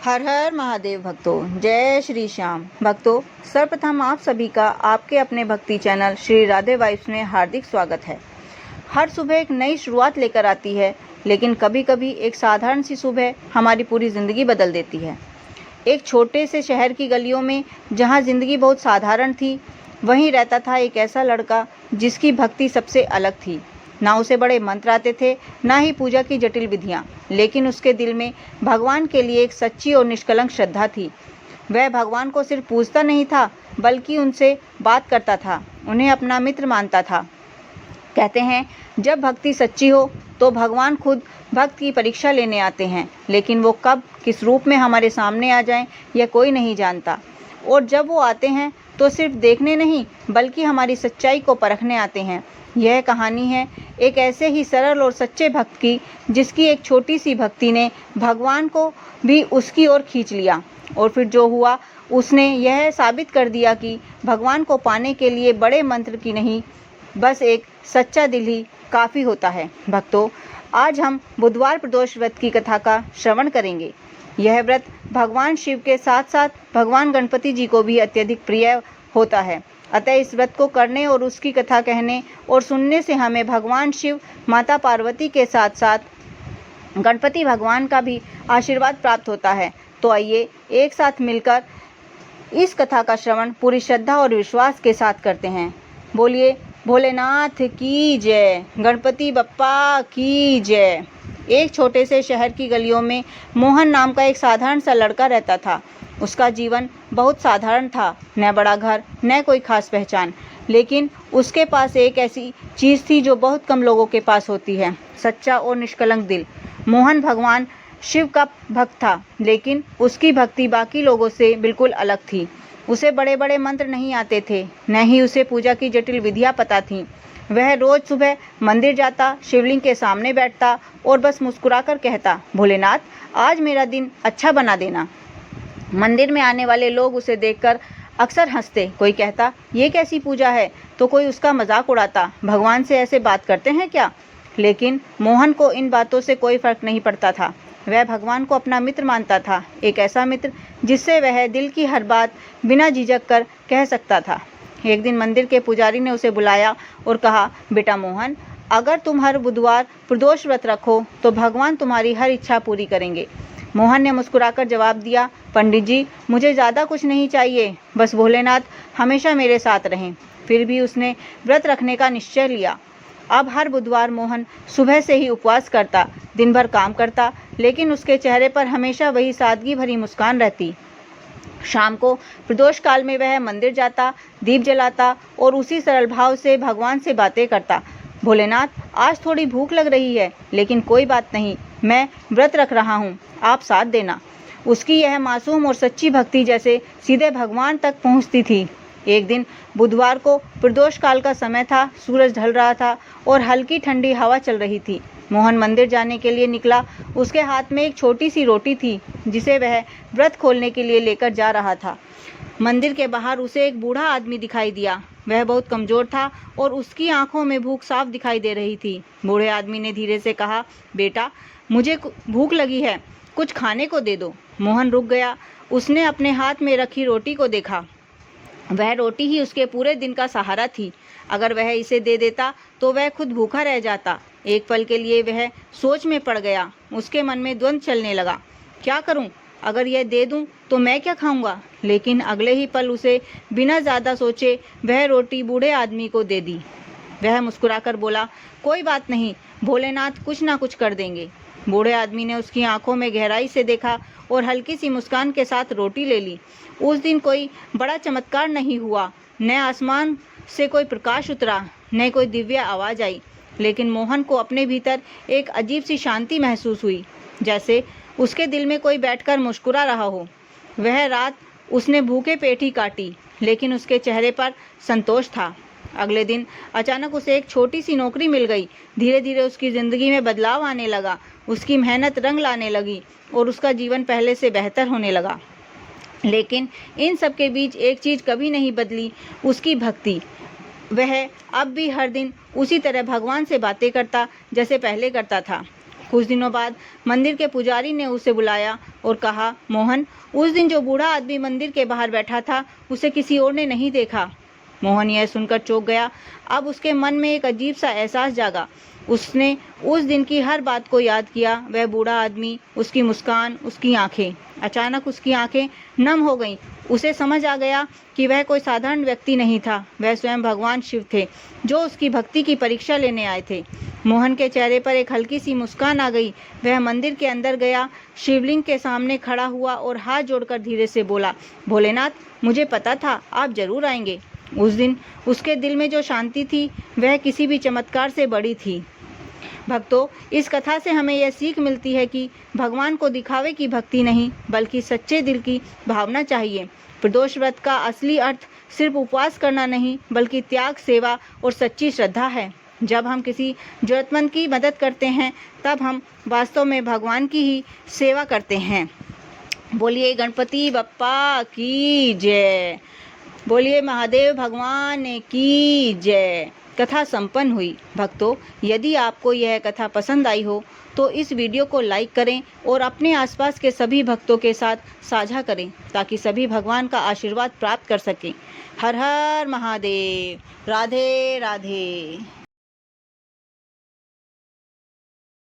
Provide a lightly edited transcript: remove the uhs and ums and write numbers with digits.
हर हर महादेव भक्तों, जय श्री श्याम भक्तों। सर्वप्रथम आप सभी का आपके अपने भक्ति चैनल श्री राधे वाइब्स में हार्दिक स्वागत है। हर सुबह एक नई शुरुआत लेकर आती है, लेकिन कभी कभी एक साधारण सी सुबह हमारी पूरी ज़िंदगी बदल देती है। एक छोटे से शहर की गलियों में जहाँ ज़िंदगी बहुत साधारण थी, वहीं रहता था एक ऐसा लड़का जिसकी भक्ति सबसे अलग थी। ना उसे बड़े मंत्र आते थे, ना ही पूजा की जटिल विधियाँ, लेकिन उसके दिल में भगवान के लिए एक सच्ची और निष्कलंक श्रद्धा थी। वह भगवान को सिर्फ पूजता नहीं था, बल्कि उनसे बात करता था, उन्हें अपना मित्र मानता था। कहते हैं, जब भक्ति सच्ची हो तो भगवान खुद भक्त की परीक्षा लेने आते हैं, लेकिन वो कब किस रूप में हमारे सामने आ जाएं, यह कोई नहीं जानता। और जब वो आते हैं तो सिर्फ देखने नहीं, बल्कि हमारी सच्चाई को परखने आते हैं। यह कहानी है एक ऐसे ही सरल और सच्चे भक्त की, जिसकी एक छोटी सी भक्ति ने भगवान को भी उसकी ओर खींच लिया। और फिर जो हुआ, उसने यह साबित कर दिया कि भगवान को पाने के लिए बड़े मंत्र की नहीं, बस एक सच्चा दिल ही काफ़ी होता है। भक्तों, आज हम बुधवार प्रदोष व्रत की कथा का श्रवण करेंगे। यह व्रत भगवान शिव के साथ साथ भगवान गणपति जी को भी अत्यधिक प्रिय होता है। अतः इस व्रत को करने और उसकी कथा कहने और सुनने से हमें भगवान शिव, माता पार्वती के साथ साथ गणपति भगवान का भी आशीर्वाद प्राप्त होता है। तो आइए एक साथ मिलकर इस कथा का श्रवण पूरी श्रद्धा और विश्वास के साथ करते हैं। बोलिए भोलेनाथ की जय, गणपति बप्पा की जय। एक छोटे से शहर की गलियों में मोहन नाम का एक साधारण सा लड़का रहता था। उसका जीवन बहुत साधारण था, न बड़ा घर, न कोई खास पहचान, लेकिन उसके पास एक ऐसी चीज़ थी जो बहुत कम लोगों के पास होती है, सच्चा और निष्कलंक दिल। मोहन भगवान शिव का भक्त था, लेकिन उसकी भक्ति बाकी लोगों से बिल्कुल अलग थी। उसे बड़े बड़े मंत्र नहीं आते थे, न ही उसे पूजा की जटिल विधियाँ पता थीं। वह रोज़ सुबह मंदिर जाता, शिवलिंग के सामने बैठता और बस मुस्कुराकर कहता, भोलेनाथ, आज मेरा दिन अच्छा बना देना। मंदिर में आने वाले लोग उसे देखकर अक्सर हंसते। कोई कहता, ये कैसी पूजा है, तो कोई उसका मजाक उड़ाता, भगवान से ऐसे बात करते हैं क्या। लेकिन मोहन को इन बातों से कोई फर्क नहीं पड़ता था। वह भगवान को अपना मित्र मानता था, एक ऐसा मित्र जिससे वह दिल की हर बात बिना झिझक कर कह सकता था। एक दिन मंदिर के पुजारी ने उसे बुलाया और कहा, बेटा मोहन, अगर तुम हर बुधवार प्रदोष व्रत रखो तो भगवान तुम्हारी हर इच्छा पूरी करेंगे। मोहन ने मुस्कुराकर जवाब दिया, पंडित जी, मुझे ज़्यादा कुछ नहीं चाहिए, बस भोलेनाथ हमेशा मेरे साथ रहें। फिर भी उसने व्रत रखने का निश्चय लिया। अब हर बुधवार मोहन सुबह से ही उपवास करता, दिन भर काम करता, लेकिन उसके चेहरे पर हमेशा वही सादगी भरी मुस्कान रहती। शाम को प्रदोष काल में वह मंदिर जाता, दीप जलाता और उसी सरल भाव से भगवान से बातें करता। भोलेनाथ, आज थोड़ी भूख लग रही है, लेकिन कोई बात नहीं, मैं व्रत रख रहा हूँ, आप साथ देना। उसकी यह मासूम और सच्ची भक्ति जैसे सीधे भगवान तक पहुँचती थी। एक दिन बुधवार को प्रदोष काल का समय था, सूरज ढल रहा था और हल्की ठंडी हवा चल रही थी। मोहन मंदिर जाने के लिए निकला। उसके हाथ में एक छोटी सी रोटी थी, जिसे वह व्रत खोलने के लिए लेकर जा रहा था। मंदिर के बाहर उसे एक बूढ़ा आदमी दिखाई दिया। वह बहुत कमज़ोर था और उसकी आंखों में भूख साफ दिखाई दे रही थी। बूढ़े आदमी ने धीरे से कहा, बेटा, मुझे भूख लगी है, कुछ खाने को दे दो। मोहन रुक गया। उसने अपने हाथ में रखी रोटी को देखा। वह रोटी ही उसके पूरे दिन का सहारा थी। अगर वह इसे दे देता तो वह खुद भूखा रह जाता। एक पल के लिए वह सोच में पड़ गया। उसके मन में द्वंद्व चलने लगा, क्या करूं? अगर यह दे दूं तो मैं क्या खाऊंगा? लेकिन अगले ही पल उसे बिना ज़्यादा सोचे वह रोटी बूढ़े आदमी को दे दी। वह मुस्कुराकर बोला, कोई बात नहीं, भोलेनाथ कुछ ना कुछ कर देंगे। बूढ़े आदमी ने उसकी आंखों में गहराई से देखा और हल्की सी मुस्कान के साथ रोटी ले ली। उस दिन कोई बड़ा चमत्कार नहीं हुआ, न आसमान से कोई प्रकाश उतरा, न कोई दिव्य आवाज़ आई, लेकिन मोहन को अपने भीतर एक अजीब सी शांति महसूस हुई, जैसे उसके दिल में कोई बैठकर मुस्कुरा रहा हो। वह रात उसने भूखे पेट ही काटी, लेकिन उसके चेहरे पर संतोष था। अगले दिन अचानक उसे एक छोटी सी नौकरी मिल गई। धीरे धीरे उसकी ज़िंदगी में बदलाव आने लगा। उसकी मेहनत रंग लाने लगी और उसका जीवन पहले से बेहतर होने लगा। लेकिन इन सब के बीच एक चीज़ कभी नहीं बदली, उसकी भक्ति। वह अब भी हर दिन उसी तरह भगवान से बातें करता जैसे पहले करता था। कुछ दिनों बाद मंदिर के पुजारी ने उसे बुलाया और कहा, मोहन, उस दिन जो बूढ़ा आदमी मंदिर के बाहर बैठा था उसे किसी और ने नहीं देखा। मोहन यह सुनकर चौंक गया। अब उसके मन में एक अजीब सा एहसास जागा। उसने उस दिन की हर बात को याद किया, वह बूढ़ा आदमी, उसकी मुस्कान, उसकी आंखें। अचानक उसकी आंखें नम हो गईं। उसे समझ आ गया कि वह कोई साधारण व्यक्ति नहीं था, वह स्वयं भगवान शिव थे जो उसकी भक्ति की परीक्षा लेने आए थे। मोहन के चेहरे पर एक हल्की सी मुस्कान आ गई। वह मंदिर के अंदर गया, शिवलिंग के सामने खड़ा हुआ और हाथ जोड़कर धीरे से बोला, भोलेनाथ, मुझे पता था आप जरूर आएंगे। उस दिन उसके दिल में जो शांति थी वह किसी भी चमत्कार से बड़ी थी। भक्तों, इस कथा से हमें यह सीख मिलती है कि भगवान को दिखावे की भक्ति नहीं बल्कि सच्चे दिल की भावना चाहिए। प्रदोष व्रत का असली अर्थ सिर्फ उपवास करना नहीं बल्कि त्याग, सेवा और सच्ची श्रद्धा है। जब हम किसी जरूरतमंद की मदद करते हैं तब हम वास्तव में भगवान की ही सेवा करते हैं। बोलिए गणपति बप्पा की जय। बोलिए महादेव भगवान की जय। कथा संपन्न हुई। भक्तों, यदि आपको यह कथा पसंद आई हो तो इस वीडियो को लाइक करें और अपने आसपास के सभी भक्तों के साथ साझा करें ताकि सभी भगवान का आशीर्वाद प्राप्त कर सकें। हर हर महादेव। राधे राधे।